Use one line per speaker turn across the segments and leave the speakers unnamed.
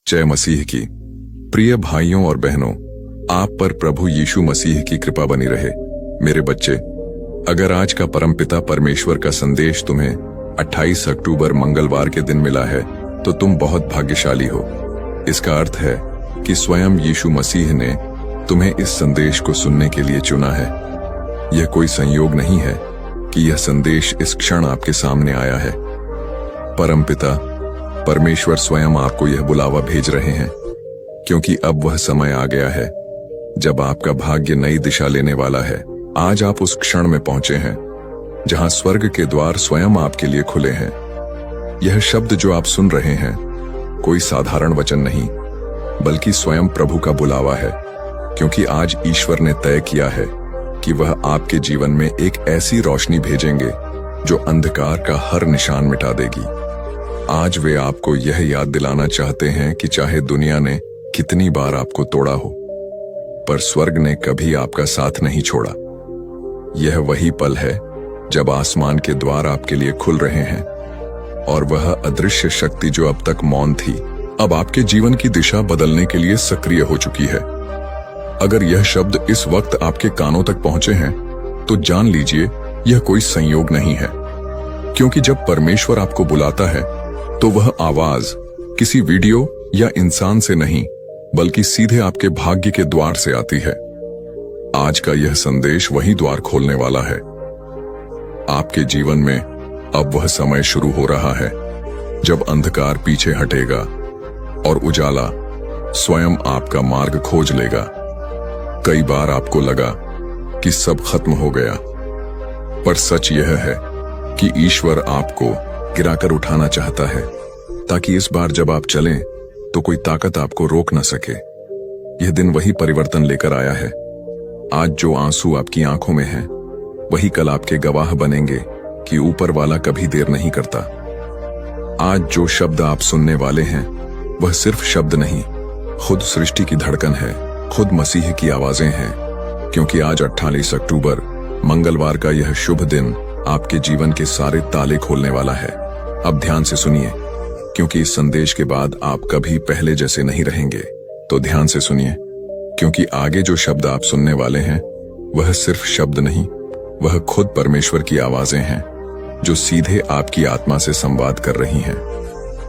जय मसीह की। प्रिय भाइयों और बहनों, आप पर प्रभु यीशु मसीह की कृपा बनी रहे। मेरे बच्चे, अगर आज का परमपिता परमेश्वर का संदेश तुम्हें 28 अक्टूबर मंगलवार के दिन मिला है तो तुम बहुत भाग्यशाली हो। इसका अर्थ है कि स्वयं यीशु मसीह ने तुम्हें इस संदेश को सुनने के लिए चुना है। यह कोई संयोग नहीं है कि यह संदेश इस क्षण आपके सामने आया है। परमपिता परमेश्वर स्वयं आपको यह बुलावा भेज रहे हैं, क्योंकि अब वह समय आ गया है जब आपका भाग्य नई दिशा लेने वाला है। आज आप उस क्षण में पहुंचे हैं जहां स्वर्ग के द्वार स्वयं आपके लिए खुले हैं। यह शब्द जो आप सुन रहे हैं कोई साधारण वचन नहीं, बल्कि स्वयं प्रभु का बुलावा है, क्योंकि आज ईश्वर ने तय किया है कि वह आपके जीवन में एक ऐसी रोशनी भेजेंगे जो अंधकार का हर निशान मिटा देगी। आज वे आपको यह याद दिलाना चाहते हैं कि चाहे दुनिया ने कितनी बार आपको तोड़ा हो, पर स्वर्ग ने कभी आपका साथ नहीं छोड़ा। यह वही पल है जब आसमान के द्वार आपके लिए खुल रहे हैं और वह अदृश्य शक्ति जो अब तक मौन थी, अब आपके जीवन की दिशा बदलने के लिए सक्रिय हो चुकी है। अगर यह शब्द इस वक्त आपके कानों तक पहुंचे हैं तो जान लीजिए यह कोई संयोग नहीं है, क्योंकि जब परमेश्वर आपको बुलाता है तो वह आवाज किसी वीडियो या इंसान से नहीं, बल्कि सीधे आपके भाग्य के द्वार से आती है। आज का यह संदेश वही द्वार खोलने वाला है। आपके जीवन में अब वह समय शुरू हो रहा है जब अंधकार पीछे हटेगा और उजाला स्वयं आपका मार्ग खोज लेगा। कई बार आपको लगा कि सब खत्म हो गया, पर सच यह है कि ईश्वर आपको गिराकर उठाना चाहता है, ताकि इस बार जब आप चलें तो कोई ताकत आपको रोक न सके। यह दिन वही परिवर्तन लेकर आया है। आज जो आंसू आपकी आंखों में हैं, वही कल आपके गवाह बनेंगे कि ऊपर वाला कभी देर नहीं करता। आज जो शब्द आप सुनने वाले हैं वह सिर्फ शब्द नहीं, खुद सृष्टि की धड़कन है, खुद मसीह की आवाजें हैं, क्योंकि आज 28 अक्टूबर मंगलवार का यह शुभ दिन आपके जीवन के सारे ताले खोलने वाला है। अब ध्यान से सुनिए, क्योंकि इस संदेश के बाद आप कभी पहले जैसे नहीं रहेंगे। तो ध्यान से सुनिए, क्योंकि आगे जो शब्द आप सुनने वाले हैं वह सिर्फ शब्द नहीं, वह खुद परमेश्वर की आवाजें हैं जो सीधे आपकी आत्मा से संवाद कर रही हैं।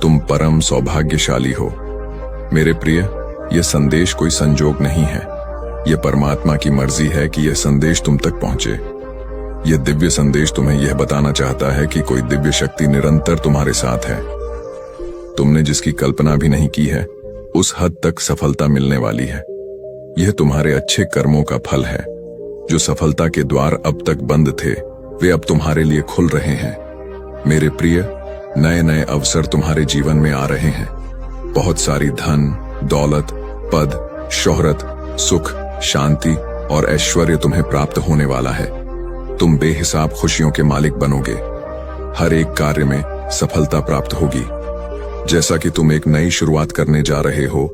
तुम परम सौभाग्यशाली हो मेरे प्रिय। यह संदेश कोई संजोग नहीं है, यह परमात्मा की मर्जी है कि यह संदेश तुम तक पहुंचे। यह दिव्य संदेश तुम्हें यह बताना चाहता है कि कोई दिव्य शक्ति निरंतर तुम्हारे साथ है। तुमने जिसकी कल्पना भी नहीं की है उस हद तक सफलता मिलने वाली है। यह तुम्हारे अच्छे कर्मों का फल है। जो सफलता के द्वार अब तक बंद थे वे अब तुम्हारे लिए खुल रहे हैं। मेरे प्रिय, नए नए अवसर तुम्हारे जीवन में आ रहे हैं। बहुत सारी धन, दौलत, पद, शोहरत, सुख, शांति और ऐश्वर्य तुम्हें प्राप्त होने वाला है। तुम बेहिसाब खुशियों के मालिक बनोगे। हर एक कार्य में सफलता प्राप्त होगी। जैसा कि तुम एक नई शुरुआत करने जा रहे हो,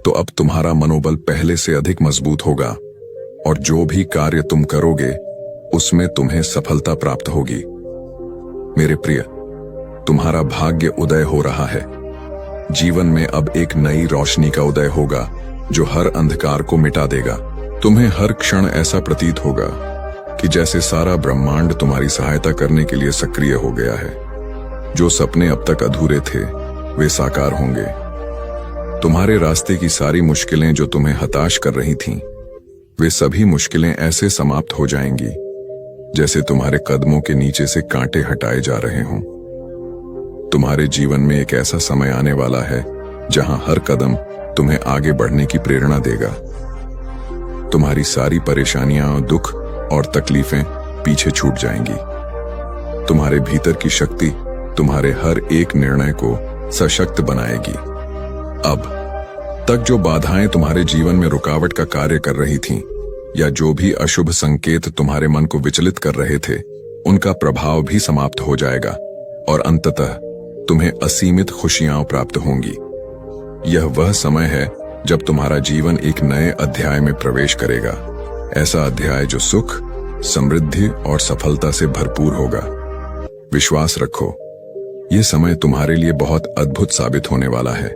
तो अब तुम्हारा मनोबल पहले से अधिक मजबूत होगा और जो भी कार्य तुम करोगे उसमें तुम्हें सफलता प्राप्त होगी। मेरे प्रिय, तुम्हारा भाग्य उदय हो रहा है। जीवन में अब एक नई रोशनी का उदय होगा जो हर अंधकार को मिटा देगा। तुम्हें हर क्षण ऐसा प्रतीत होगा कि जैसे सारा ब्रह्मांड तुम्हारी सहायता करने के लिए सक्रिय हो गया है। जो सपने अब तक अधूरे थे वे साकार होंगे। तुम्हारे रास्ते की सारी मुश्किलें जो तुम्हें हताश कर रही थीं, वे सभी मुश्किलें ऐसे समाप्त हो जाएंगी जैसे तुम्हारे कदमों के नीचे से कांटे हटाए जा रहे हों। तुम्हारे जीवन में एक ऐसा समय आने वाला है जहां हर कदम तुम्हें आगे बढ़ने की प्रेरणा देगा। तुम्हारी सारी परेशानियां, दुख और तकलीफें पीछे छूट जाएंगी। तुम्हारे भीतर की शक्ति तुम्हारे हर एक निर्णय को सशक्त बनाएगी। अब तक जो बाधाएं तुम्हारे जीवन में रुकावट का कार्य कर रही थीं, या जो भी अशुभ संकेत तुम्हारे मन को विचलित कर रहे थे, उनका प्रभाव भी समाप्त हो जाएगा और अंततः तुम्हें असीमित खुशियां प्राप्त होंगी। यह वह समय है जब तुम्हारा जीवन एक नए अध्याय में प्रवेश करेगा। ऐसा अध्याय जो सुख, समृद्धि और सफलता से भरपूर होगा। विश्वास रखो, यह समय तुम्हारे लिए बहुत अद्भुत साबित होने वाला है।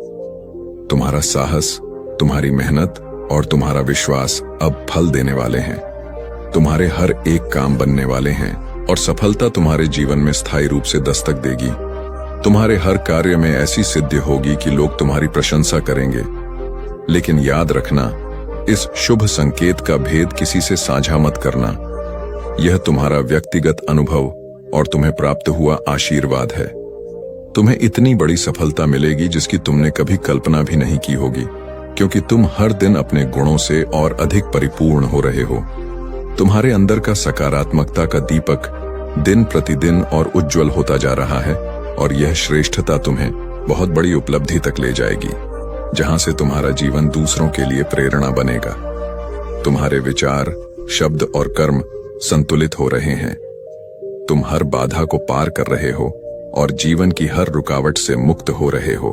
तुम्हारा साहस, तुम्हारी मेहनत और तुम्हारा विश्वास अब फल देने वाले हैं। तुम्हारे हर एक काम बनने वाले हैं और सफलता तुम्हारे जीवन में स्थायी रूप से दस्तक देगी। तुम्हारे हर कार्य में ऐसी सिद्धि होगी कि लोग तुम्हारी प्रशंसा करेंगे। लेकिन याद रखना, इस शुभ संकेत का भेद किसी से साझा मत करना। यह तुम्हारा व्यक्तिगत अनुभव और तुम्हें प्राप्त हुआ आशीर्वाद है। तुम्हें इतनी बड़ी सफलता मिलेगी जिसकी तुमने कभी कल्पना भी नहीं की होगी, क्योंकि तुम हर दिन अपने गुणों से और अधिक परिपूर्ण हो रहे हो। तुम्हारे अंदर का सकारात्मकता का दीपक दिन प्रतिदिन और उज्जवल होता जा रहा है और यह श्रेष्ठता तुम्हें बहुत बड़ी उपलब्धि तक ले जाएगी, जहां से तुम्हारा जीवन दूसरों के लिए प्रेरणा बनेगा। तुम्हारे विचार, शब्द और कर्म संतुलित हो रहे हैं। तुम हर बाधा को पार कर रहे हो और जीवन की हर रुकावट से मुक्त हो रहे हो।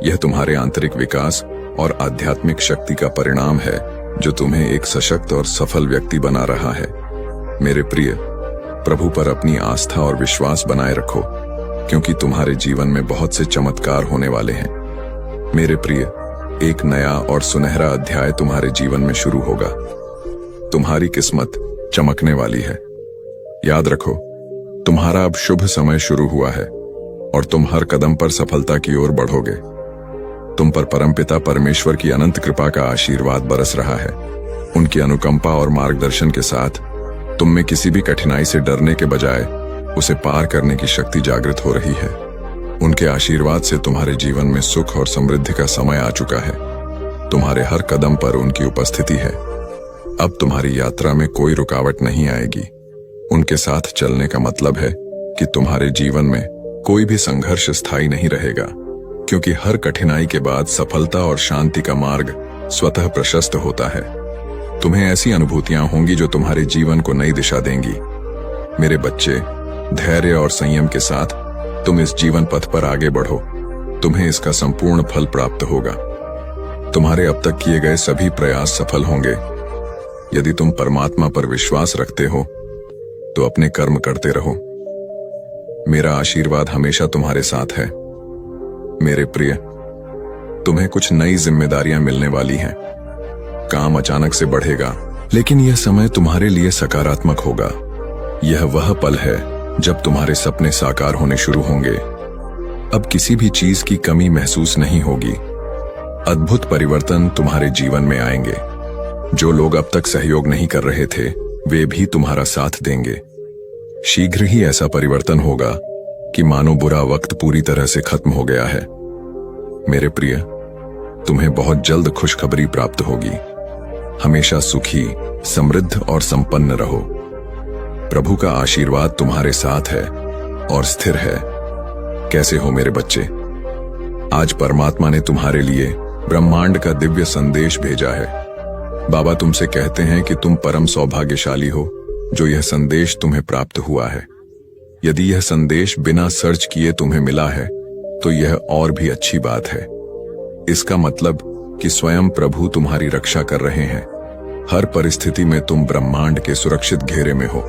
यह तुम्हारे आंतरिक विकास और आध्यात्मिक शक्ति का परिणाम है, जो तुम्हें एक सशक्त और सफल व्यक्ति बना रहा है। मेरे प्रिय, प्रभु पर अपनी आस्था और विश्वास बनाए रखो, क्योंकि तुम्हारे जीवन में बहुत से चमत्कार होने वाले हैं। मेरे प्रिय, एक नया और सुनहरा अध्याय तुम्हारे जीवन में शुरू होगा। तुम्हारी किस्मत चमकने वाली है। याद रखो, तुम्हारा अब शुभ समय शुरू हुआ है और तुम हर कदम पर सफलता की ओर बढ़ोगे। तुम पर परमपिता परमेश्वर की अनंत कृपा का आशीर्वाद बरस रहा है। उनकी अनुकंपा और मार्गदर्शन के साथ तुम में किसी भी कठिनाई से डरने के बजाय उसे पार करने की शक्ति जागृत हो रही है। उनके आशीर्वाद से तुम्हारे जीवन में सुख और समृद्धि का समय आ चुका है। तुम्हारे हर कदम पर उनकी उपस्थिति है। अब तुम्हारी यात्रा में कोई रुकावट नहीं आएगी। उनके साथ चलने का मतलब है कि तुम्हारे जीवन में कोई भी संघर्ष स्थायी नहीं रहेगा, क्योंकि हर कठिनाई के बाद सफलता और शांति का मार्ग स्वतः प्रशस्त होता है। तुम्हें ऐसी अनुभूतियां होंगी जो तुम्हारे जीवन को नई दिशा देंगी। मेरे बच्चे, धैर्य और संयम के साथ तुम इस जीवन पथ पर आगे बढ़ो। तुम्हें इसका संपूर्ण फल प्राप्त होगा। तुम्हारे अब तक किए गए सभी प्रयास सफल होंगे। यदि तुम परमात्मा पर विश्वास रखते हो तो अपने कर्म करते रहो। मेरा आशीर्वाद हमेशा तुम्हारे साथ है। मेरे प्रिय, तुम्हें कुछ नई जिम्मेदारियां मिलने वाली हैं। काम अचानक से बढ़ेगा, लेकिन यह समय तुम्हारे लिए सकारात्मक होगा। यह वह पल है जब तुम्हारे सपने साकार होने शुरू होंगे। अब किसी भी चीज की कमी महसूस नहीं होगी। अद्भुत परिवर्तन तुम्हारे जीवन में आएंगे। जो लोग अब तक सहयोग नहीं कर रहे थे, वे भी तुम्हारा साथ देंगे। शीघ्र ही ऐसा परिवर्तन होगा कि मानो बुरा वक्त पूरी तरह से खत्म हो गया है। मेरे प्रिय, तुम्हें बहुत जल्द खुशखबरी प्राप्त होगी। हमेशा सुखी, समृद्ध और संपन्न रहो। प्रभु का आशीर्वाद तुम्हारे साथ है और स्थिर है। कैसे हो मेरे बच्चे? आज परमात्मा ने तुम्हारे लिए ब्रह्मांड का दिव्य संदेश भेजा है। बाबा तुमसे कहते हैं कि तुम परम सौभाग्यशाली हो जो यह संदेश तुम्हें प्राप्त हुआ है। यदि यह संदेश बिना सर्च किए तुम्हें मिला है तो यह और भी अच्छी बात है। इसका मतलब कि स्वयं प्रभु तुम्हारी रक्षा कर रहे हैं। हर परिस्थिति में तुम ब्रह्मांड के सुरक्षित घेरे में हो।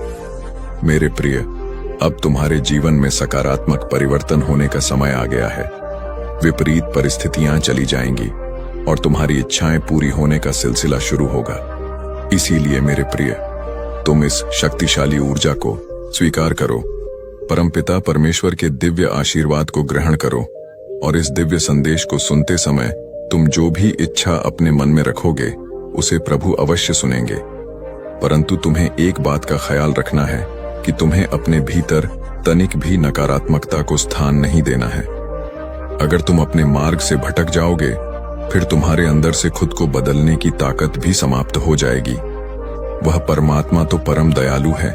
मेरे प्रिय, अब तुम्हारे जीवन में सकारात्मक परिवर्तन होने का समय आ गया है। विपरीत परिस्थितियां चली जाएंगी और तुम्हारी इच्छाएं पूरी होने का सिलसिला शुरू होगा। इसीलिए मेरे प्रिय, तुम इस शक्तिशाली ऊर्जा को स्वीकार करो। परमपिता परमेश्वर के दिव्य आशीर्वाद को ग्रहण करो और इस दिव्य संदेश को सुनते समय तुम जो भी इच्छा अपने मन में रखोगे उसे प्रभु अवश्य सुनेंगे। परंतु तुम्हें एक बात का ख्याल रखना है कि तुम्हें अपने भीतर तनिक भी नकारात्मकता को स्थान नहीं देना है। अगर तुम अपने मार्ग से भटक जाओगे, फिर तुम्हारे अंदर से खुद को बदलने की ताकत भी समाप्त हो जाएगी। वह परमात्मा तो परम दयालु है।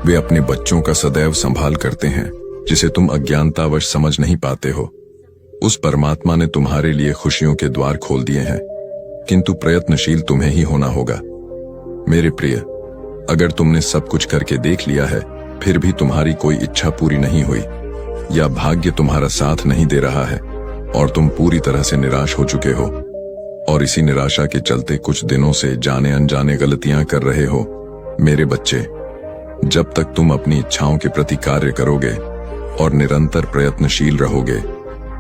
वे अपने बच्चों का सदैव संभाल करते हैं, जिसे तुम अज्ञानतावश समझ नहीं पाते हो। उस परमात्मा ने तुम्हारे लिए खुशियों के द्वार खोल दिए हैं, किंतु प्रयत्नशील तुम्हें ही होना होगा। मेरे प्रिय, अगर तुमने सब कुछ करके देख लिया है, फिर भी तुम्हारी कोई इच्छा पूरी नहीं हुई या भाग्य तुम्हारा साथ नहीं दे रहा है और तुम पूरी तरह से निराश हो चुके हो और इसी निराशा के चलते कुछ दिनों से जाने अनजाने गलतियां कर रहे हो, मेरे बच्चे, जब तक तुम अपनी इच्छाओं के प्रति कार्य करोगे और निरंतर प्रयत्नशील रहोगे,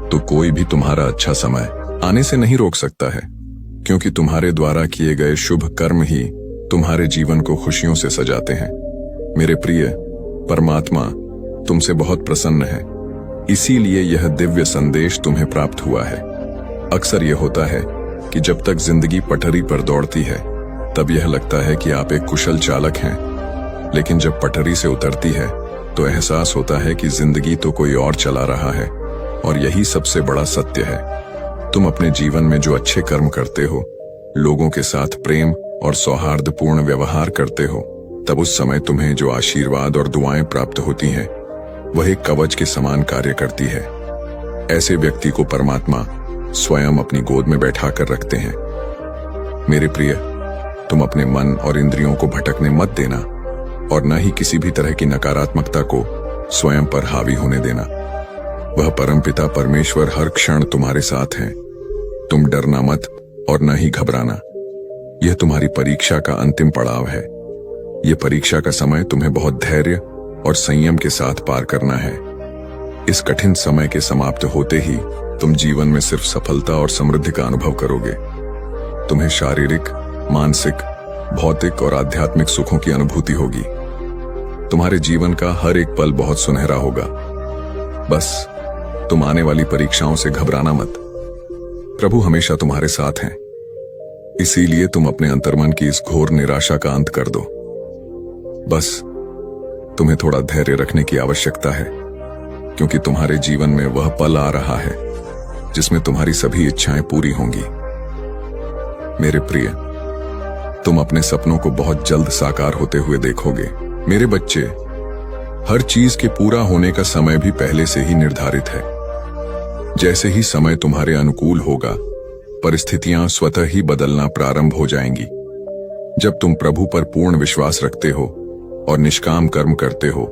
तो कोई भी तुम्हारा अच्छा समय आने से नहीं रोक सकता है, क्योंकि तुम्हारे द्वारा किए गए शुभ कर्म ही तुम्हारे जीवन को खुशियों से सजाते हैं। मेरे प्रिय, परमात्मा तुमसे बहुत प्रसन्न है, इसीलिए यह दिव्य संदेश तुम्हें प्राप्त हुआ है। अक्सर यह होता है कि जब तक जिंदगी पटरी पर दौड़ती है तब यह लगता है कि आप एक कुशल चालक हैं, लेकिन जब पटरी से उतरती है तो एहसास होता है कि जिंदगी तो कोई और चला रहा है। और यही सबसे बड़ा सत्य है। तुम अपने जीवन में जो अच्छे कर्म करते हो, लोगों के साथ प्रेम और सौहार्दपूर्ण व्यवहार करते हो, तब उस समय तुम्हें जो आशीर्वाद और दुआएं प्राप्त होती हैं वह एक कवच के समान कार्य करती है। ऐसे व्यक्ति को परमात्मा स्वयं अपनी गोद में बैठा कर रखते हैं। मेरे प्रिय, तुम अपने मन और इंद्रियों को भटकने मत देना और न ही किसी भी तरह की नकारात्मकता को स्वयं पर हावी होने देना। वह परमपिता परमेश्वर हर क्षण तुम्हारे साथ हैं। तुम डरना मत और न ही घबराना। यह तुम्हारी परीक्षा का अंतिम पड़ाव है। यह परीक्षा का समय तुम्हें बहुत धैर्य और संयम के साथ पार करना है। इस कठिन समय के समाप्त होते ही तुम जीवन में सिर्फ सफलता और समृद्धि का अनुभव करोगे। तुम्हें शारीरिक, मानसिक, भौतिक और आध्यात्मिक सुखों की अनुभूति होगी। तुम्हारे जीवन का हर एक पल बहुत सुनहरा होगा। बस तुम आने वाली परीक्षाओं से घबराना मत। प्रभु हमेशा तुम्हारे साथ हैं। इसीलिए तुम अपने अंतर्मन की इस घोर निराशा का अंत कर दो। बस तुम्हें थोड़ा धैर्य रखने की आवश्यकता है, क्योंकि तुम्हारे जीवन में वह पल आ रहा है जिसमें तुम्हारी सभी इच्छाएं पूरी होंगी। मेरे प्रिय, तुम अपने सपनों को बहुत जल्द साकार होते हुए देखोगे। मेरे बच्चे, हर चीज के पूरा होने का समय भी पहले से ही निर्धारित है। जैसे ही समय तुम्हारे अनुकूल होगा, परिस्थितियां स्वतः ही बदलना प्रारंभ हो जाएंगी। जब तुम प्रभु पर पूर्ण विश्वास रखते हो और निष्काम कर्म करते हो,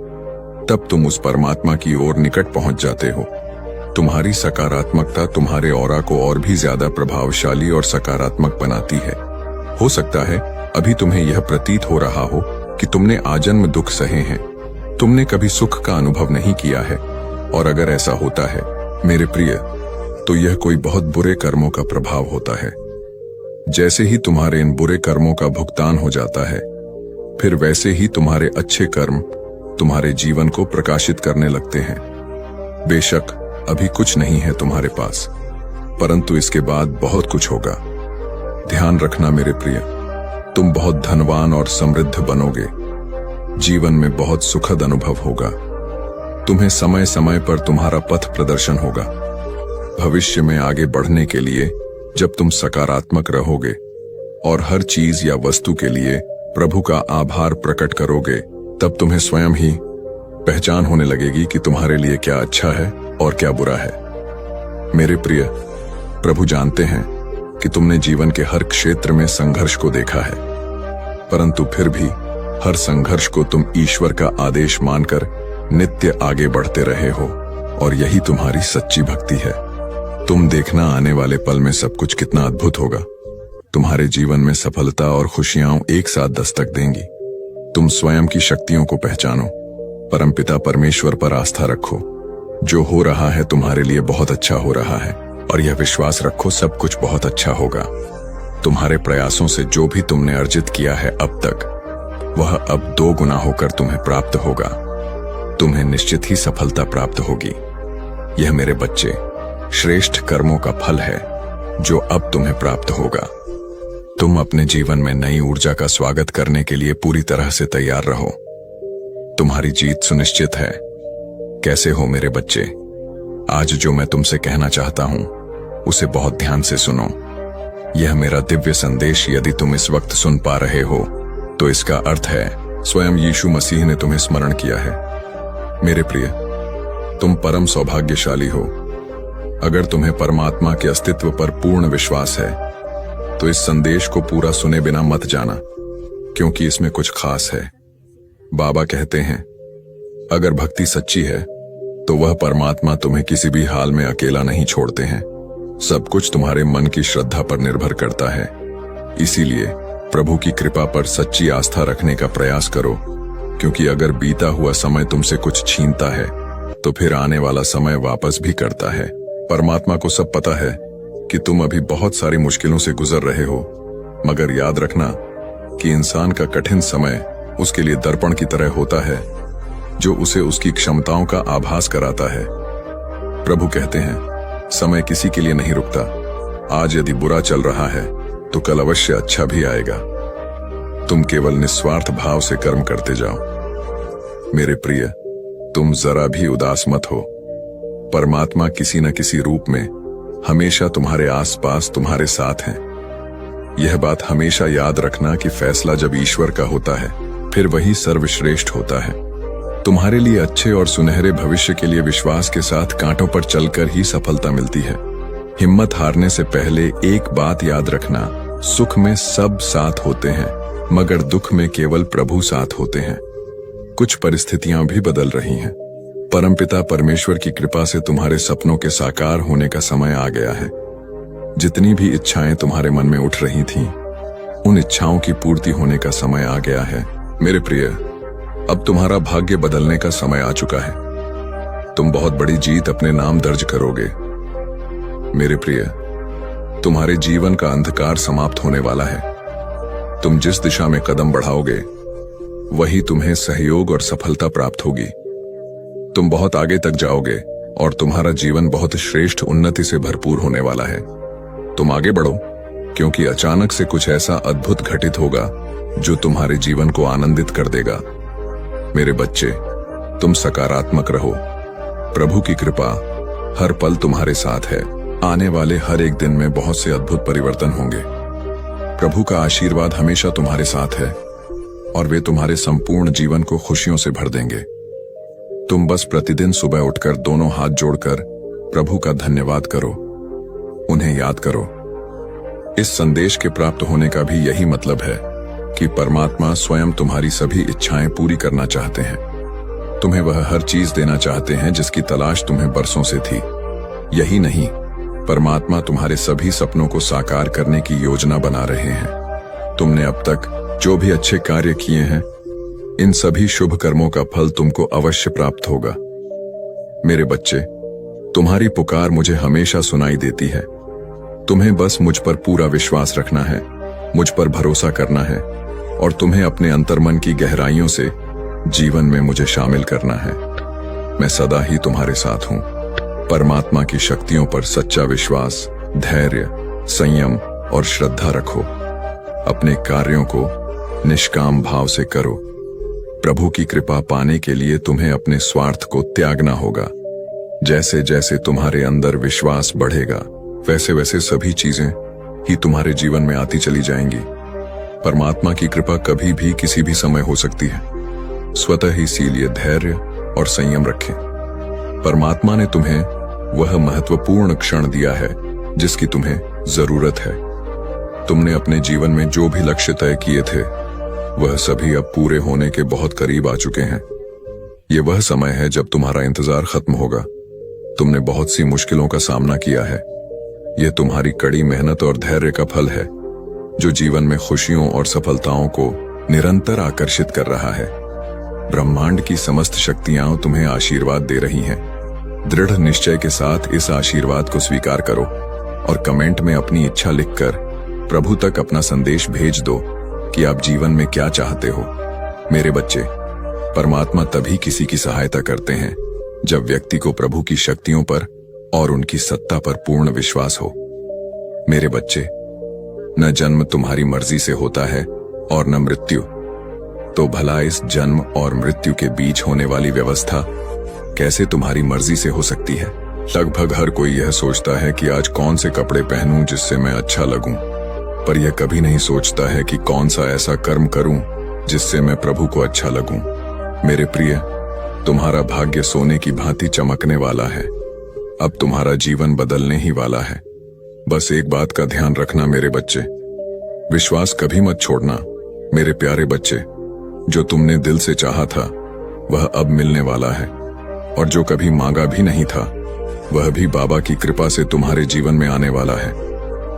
तब तुम उस परमात्मा की ओर निकट पहुंच जाते हो। तुम्हारी सकारात्मकता तुम्हारे ऑरा को और भी ज्यादा प्रभावशाली और सकारात्मक बनाती है। हो सकता है अभी तुम्हें यह प्रतीत हो रहा हो कि तुमने आजन्म दुख सहे हैं, तुमने कभी सुख का अनुभव नहीं किया है। और अगर ऐसा होता है मेरे प्रिय, तो यह कोई बहुत बुरे कर्मों का प्रभाव होता है। जैसे ही तुम्हारे इन बुरे कर्मों का भुगतान हो जाता है, फिर वैसे ही तुम्हारे अच्छे कर्म तुम्हारे जीवन को प्रकाशित करने लगते हैं। बेशक अभी कुछ नहीं है तुम्हारे पास, परंतु इसके बाद बहुत कुछ होगा। ध्यान रखना मेरे प्रिय, तुम बहुत धनवान और समृद्ध बनोगे। जीवन में बहुत सुखद अनुभव होगा। तुम्हें समय समय पर तुम्हारा पथ प्रदर्शन होगा। भविष्य में आगे बढ़ने के लिए जब तुम सकारात्मक रहोगे और हर चीज या वस्तु के लिए प्रभु का आभार प्रकट करोगे, तब तुम्हें स्वयं ही पहचान होने लगेगी कि तुम्हारे लिए क्या अच्छा है और क्या बुरा है। मेरे प्रिय, प्रभु जानते हैं कि तुमने जीवन के हर क्षेत्र में संघर्ष को देखा है, परंतु फिर भी हर संघर्ष को तुम ईश्वर का आदेश मानकर नित्य आगे बढ़ते रहे हो, और यही तुम्हारी सच्ची भक्ति है। तुम देखना आने वाले पल में सब कुछ कितना अद्भुत होगा। तुम्हारे जीवन में सफलता और खुशियां एक साथ दस्तक देंगी। तुम स्वयं की शक्तियों को पहचानो, परमपिता परमेश्वर पर आस्था रखो। जो हो रहा है तुम्हारे लिए बहुत अच्छा हो रहा है, और यह विश्वास रखो सब कुछ बहुत अच्छा होगा। तुम्हारे प्रयासों से जो भी तुमने अर्जित किया है अब तक, वह अब 2 गुना होकर तुम्हें प्राप्त होगा। तुम्हें निश्चित ही सफलता प्राप्त होगी। यह मेरे बच्चे श्रेष्ठ कर्मों का फल है जो अब तुम्हें प्राप्त होगा। तुम अपने जीवन में नई ऊर्जा का स्वागत करने के लिए पूरी तरह से तैयार रहो। तुम्हारी जीत सुनिश्चित है। कैसे हो मेरे बच्चे? आज जो मैं तुमसे कहना चाहता हूं उसे बहुत ध्यान से सुनो। यह मेरा दिव्य संदेश यदि तुम इस वक्त सुन पा रहे हो तो इसका अर्थ है स्वयं यीशु मसीह ने तुम्हें स्मरण किया है। मेरे प्रिय, तुम परम सौभाग्यशाली हो। अगर तुम्हें परमात्मा के अस्तित्व पर पूर्ण विश्वास है तो इस संदेश को पूरा सुने बिना मत जाना, क्योंकि इसमें कुछ खास है। बाबा कहते हैं, अगर भक्ति सच्ची है तो वह परमात्मा तुम्हें किसी भी हाल में अकेला नहीं छोड़ते हैं। सब कुछ तुम्हारे मन की श्रद्धा पर निर्भर करता है। इसीलिए प्रभु की कृपा पर सच्ची आस्था रखने का प्रयास करो, क्योंकि अगर बीता हुआ समय तुमसे कुछ छीनता है तो फिर आने वाला समय वापस भी करता है। परमात्मा को सब पता है कि तुम अभी बहुत सारी मुश्किलों से गुजर रहे हो, मगर याद रखना कि इंसान का कठिन समय उसके लिए दर्पण की तरह होता है जो उसे उसकी क्षमताओं का आभास कराता है। प्रभु कहते हैं, समय किसी के लिए नहीं रुकता। आज यदि बुरा चल रहा है तो कल अवश्य अच्छा भी आएगा। तुम केवल निस्वार्थ भाव से कर्म करते जाओ। मेरे प्रिय, तुम जरा भी उदास मत हो। परमात्मा किसी न किसी रूप में हमेशा तुम्हारे आसपास तुम्हारे साथ हैं। यह बात हमेशा याद रखना कि फैसला जब ईश्वर का होता है फिर वही सर्वश्रेष्ठ होता है। तुम्हारे लिए अच्छे और सुनहरे भविष्य के लिए विश्वास के साथ कांटों पर चलकर ही सफलता मिलती है। हिम्मत हारने से पहले एक बात याद रखना, सुख में सब साथ होते हैं मगर दुख में केवल प्रभु साथ होते हैं। कुछ परिस्थितियां भी बदल रही हैं। परमपिता परमेश्वर की कृपा से तुम्हारे सपनों के साकार होने का समय आ गया है। जितनी भी इच्छाएं तुम्हारे मन में उठ रही थीं, उन इच्छाओं की पूर्ति होने का समय आ गया है। मेरे प्रिय, अब तुम्हारा भाग्य बदलने का समय आ चुका है। तुम बहुत बड़ी जीत अपने नाम दर्ज करोगे। मेरे प्रिय, तुम्हारे जीवन का अंधकार समाप्त होने वाला है। तुम जिस दिशा में कदम बढ़ाओगे वही तुम्हें सहयोग और सफलता प्राप्त होगी। तुम बहुत आगे तक जाओगे और तुम्हारा जीवन बहुत श्रेष्ठ उन्नति से भरपूर होने वाला है। तुम आगे बढ़ो, क्योंकि अचानक से कुछ ऐसा अद्भुत घटित होगा जो तुम्हारे जीवन को आनंदित कर देगा। मेरे बच्चे, तुम सकारात्मक रहो। प्रभु की कृपा हर पल तुम्हारे साथ है। आने वाले हर एक दिन में बहुत से अद्भुत परिवर्तन होंगे। प्रभु का आशीर्वाद हमेशा तुम्हारे साथ है और वे तुम्हारे संपूर्ण जीवन को खुशियों से भर देंगे। तुम बस प्रतिदिन सुबह उठकर दोनों हाथ जोड़कर प्रभु का धन्यवाद करो, उन्हें याद करो। इस संदेश के प्राप्त होने का भी यही मतलब है कि परमात्मा स्वयं तुम्हारी सभी इच्छाएं पूरी करना चाहते हैं। तुम्हें वह हर चीज देना चाहते हैं जिसकी तलाश तुम्हें बरसों से थी। यही नहीं, परमात्मा तुम्हारे सभी सपनों को साकार करने की योजना बना रहे हैं। तुमने अब तक जो भी अच्छे कार्य किए हैं, इन सभी शुभ कर्मों का फल तुमको अवश्य प्राप्त होगा। मेरे बच्चे, तुम्हारी पुकार मुझे हमेशा सुनाई देती है। तुम्हें बस मुझ पर पूरा विश्वास रखना है, मुझ पर भरोसा करना है और तुम्हें अपने अंतर्मन की गहराइयों से जीवन में मुझे शामिल करना है। मैं सदा ही तुम्हारे साथ हूं। परमात्मा की शक्तियों पर सच्चा विश्वास, धैर्य, संयम और श्रद्धा रखो। अपने कार्यों को निष्काम भाव से करो। प्रभु की कृपा पाने के लिए तुम्हें अपने स्वार्थ को त्यागना होगा। जैसे जैसे तुम्हारे अंदर विश्वास बढ़ेगा, वैसे वैसे सभी चीजें ही तुम्हारे जीवन में आती चली जाएंगी। परमात्मा की कृपा कभी भी किसी भी समय हो सकती है। स्वतः ही इसीलिए धैर्य और संयम रखें। परमात्मा ने तुम्हें वह महत्वपूर्ण क्षण दिया है जिसकी तुम्हें जरूरत है। तुमने अपने जीवन में जो भी लक्ष्य तय किए थे, वह सभी अब पूरे होने के बहुत करीब आ चुके हैं। ये वह समय है जब तुम्हारा इंतजार खत्म होगा। तुमने बहुत सी मुश्किलों का सामना किया है। यह तुम्हारी कड़ी मेहनत और धैर्य का फल है जो जीवन में खुशियों और सफलताओं को निरंतर आकर्षित कर रहा है। ब्रह्मांड की समस्त शक्तियां तुम्हें आशीर्वाद दे रही हैं। दृढ़ निश्चय के साथ इस आशीर्वाद को स्वीकार करो और कमेंट में अपनी इच्छा लिखकर प्रभु तक अपना संदेश भेज दो कि आप जीवन में क्या चाहते हो। मेरे बच्चे, परमात्मा तभी किसी की सहायता करते हैं जब व्यक्ति को प्रभु की शक्तियों पर और उनकी सत्ता पर पूर्ण विश्वास हो। मेरे बच्चे, न जन्म तुम्हारी मर्जी से होता है और न मृत्यु, तो भला इस जन्म और मृत्यु के बीच होने वाली व्यवस्था कैसे तुम्हारी मर्जी से हो सकती है। लगभग हर कोई यह सोचता है कि आज कौन से कपड़े पहनूं जिससे मैं अच्छा लगूं, पर यह कभी नहीं सोचता है कि कौन सा ऐसा कर्म करूं जिससे मैं प्रभु को अच्छा लगूं। मेरे प्रिय, तुम्हारा भाग्य सोने की भांति चमकने वाला है। अब तुम्हारा जीवन बदलने ही वाला है। बस एक बात का ध्यान रखना मेरे बच्चे, विश्वास कभी मत छोड़ना। मेरे प्यारे बच्चे, जो तुमने दिल से चाहा था वह अब मिलने वाला है, और जो कभी मांगा भी नहीं था वह भी बाबा की कृपा से तुम्हारे जीवन में आने वाला है।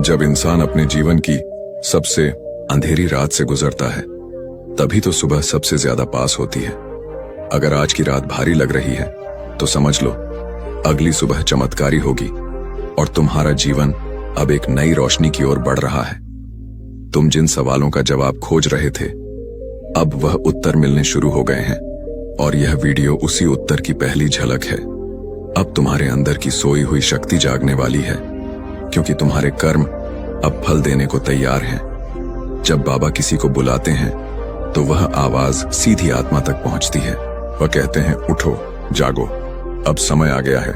जब इंसान अपने जीवन की सबसे अंधेरी रात से गुजरता है, तभी तो सुबह सबसे ज्यादा पास होती है। अगर आज की रात भारी लग रही है तो समझ लो अगली सुबह चमत्कारी होगी और तुम्हारा जीवन अब एक नई रोशनी की ओर बढ़ रहा है। तुम जिन सवालों का जवाब खोज रहे थे, अब वह उत्तर मिलने शुरू हो गए हैं, और यह वीडियो उसी उत्तर की पहली झलक है। अब तुम्हारे अंदर की सोई हुई शक्ति जागने वाली है, क्योंकि तुम्हारे कर्म अब फल देने को तैयार हैं। जब बाबा किसी को बुलाते हैं तो वह आवाज सीधी आत्मा तक पहुंचती है। वह कहते हैं, उठो, जागो, अब समय आ गया है।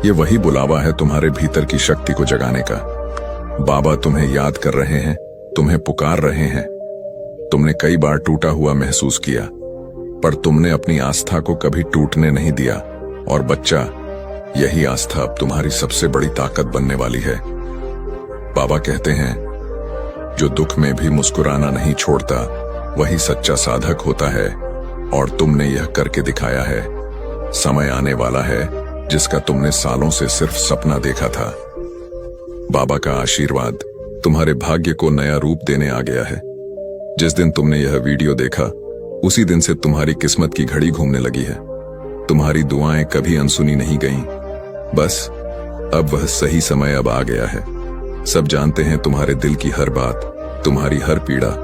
ये वही बुलावा है तुम्हारे भीतर की शक्ति को जगाने का। बाबा तुम्हें याद कर रहे हैं, तुम्हें पुकार रहे हैं। तुमने कई बार टूटा हुआ महसूस किया, पर तुमने अपनी आस्था को कभी टूटने नहीं दिया। और बच्चा, यही आस्था अब तुम्हारी सबसे बड़ी ताकत बनने वाली है। बाबा कहते हैं, जो दुख में भी मुस्कुराना नहीं छोड़ता वही सच्चा साधक होता है, और तुमने यह करके दिखाया है। समय आने वाला है जिसका तुमने सालों से सिर्फ सपना देखा था। बाबा का आशीर्वाद तुम्हारे भाग्य को नया रूप देने आ गया है। जिस दिन तुमने यह वीडियो देखा, उसी दिन से तुम्हारी किस्मत की घड़ी घूमने लगी है। तुम्हारी दुआएं कभी अनसुनी नहीं गईं। बस अब वह सही समय अब आ गया है। सब जानते हैं तुम्हारे दिल की हर बात, तुम्हारी हर पीड़ा।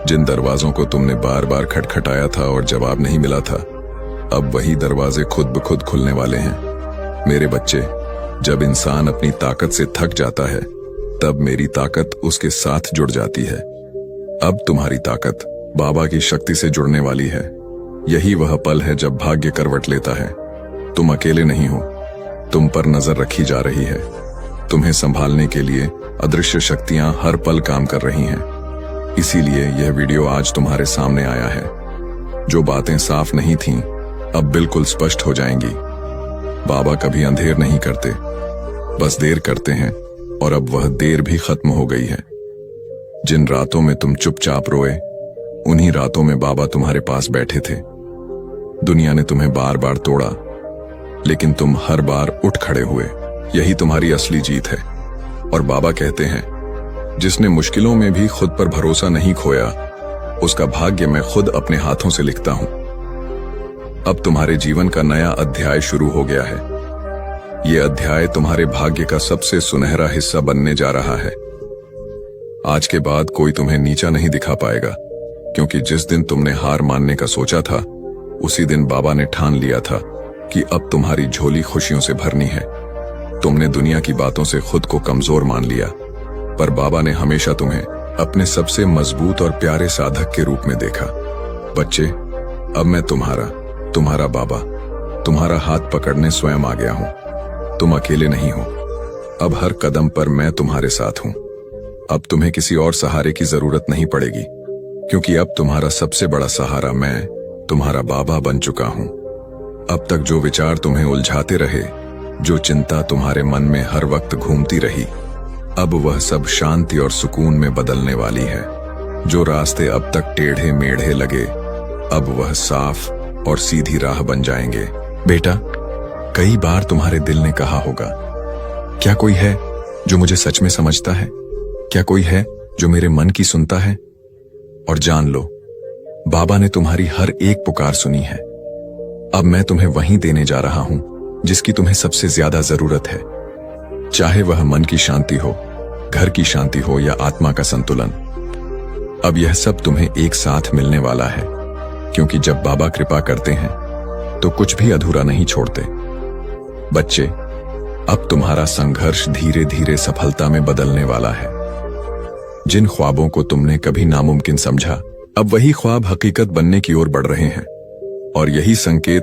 जिन दरवाजों को तुमने बार बार खटखटाया था और जवाब नहीं मिला था, अब वही दरवाजे खुद ब खुद खुलने वाले हैं। मेरे बच्चे, जब इंसान अपनी ताकत से थक जाता है, तब मेरी ताकत उसके साथ जुड़ जाती है। अब तुम्हारी ताकत बाबा की शक्ति से जुड़ने वाली है। यही वह पल है जब भाग्य करवट लेता है। तुम अकेले नहीं हो, तुम पर नजर रखी जा रही है। तुम्हें संभालने के लिए अदृश्य शक्तियां हर पल काम कर रही हैं। इसीलिए यह वीडियो आज तुम्हारे सामने आया है। जो बातें साफ नहीं थीं, अब बिल्कुल स्पष्ट हो जाएंगी। बाबा कभी अंधेर नहीं करते, बस देर करते हैं, और अब वह देर भी खत्म हो गई है। जिन रातों में तुम चुपचाप रोए, उन्हीं रातों में बाबा तुम्हारे पास बैठे थे। दुनिया ने तुम्हें बार बार तोड़ा, लेकिन तुम हर बार उठ खड़े हुए। यही तुम्हारी असली जीत है। और बाबा कहते हैं, जिसने मुश्किलों में भी खुद पर भरोसा नहीं खोया, उसका भाग्य मैं खुद अपने हाथों से लिखता हूं। अब तुम्हारे जीवन का नया अध्याय शुरू हो गया है। यह अध्याय तुम्हारे भाग्य का सबसे सुनहरा हिस्सा बनने जा रहा है। आज के बाद कोई तुम्हें नीचा नहीं दिखा पाएगा, क्योंकि जिस दिन तुमने हार मानने का सोचा था, उसी दिन बाबा ने ठान लिया था कि अब तुम्हारी झोली खुशियों से भरनी है। तुमने दुनिया की बातों से खुद को कमजोर मान लिया, पर बाबा ने हमेशा तुम्हें अपने सबसे मजबूत और प्यारे साधक के रूप में देखा। बच्चे, अब मैं तुम्हारा बाबा तुम्हारा हाथ पकड़ने स्वयं आ गया हूं। तुम अकेले नहीं हो। अब हर कदम पर मैं तुम्हारे साथ हूं। अब तुम्हें किसी और सहारे की जरूरत नहीं पड़ेगी, क्योंकि अब तुम्हारा सबसे बड़ा सहारा मैं, तुम्हारा बाबा बन चुका हूं। अब तक जो विचार तुम्हें उलझाते रहे, जो चिंता तुम्हारे मन में हर वक्त घूमती रही, अब वह सब शांति और सुकून में बदलने वाली है। जो रास्ते अब तक टेढ़े मेढ़े लगे, अब वह साफ और सीधी राह बन जाएंगे। बेटा, कई बार तुम्हारे दिल ने कहा होगा, क्या कोई है जो मुझे सच में समझता है? क्या कोई है जो मेरे मन की सुनता है? और जान लो, बाबा ने तुम्हारी हर एक पुकार सुनी है। अब मैं तुम्हें वही देने जा रहा हूं जिसकी तुम्हें सबसे ज्यादा जरूरत है। चाहे वह मन की शांति हो, घर की शांति हो, या आत्मा का संतुलन। अब यह सब तुम्हें एक साथ मिलने वाला है, क्योंकि जब बाबा कृपा करते हैं तो कुछ भी अधूरा नहीं छोड़ते। बच्चे, अब तुम्हारा संघर्ष धीरे धीरे सफलता में बदलने वाला है। जिन ख्वाबों को तुमने कभी नामुमकिन समझा, अब वही ख्वाब हकीकत बनने की ओर बढ़ रहे हैं। और यही संकेत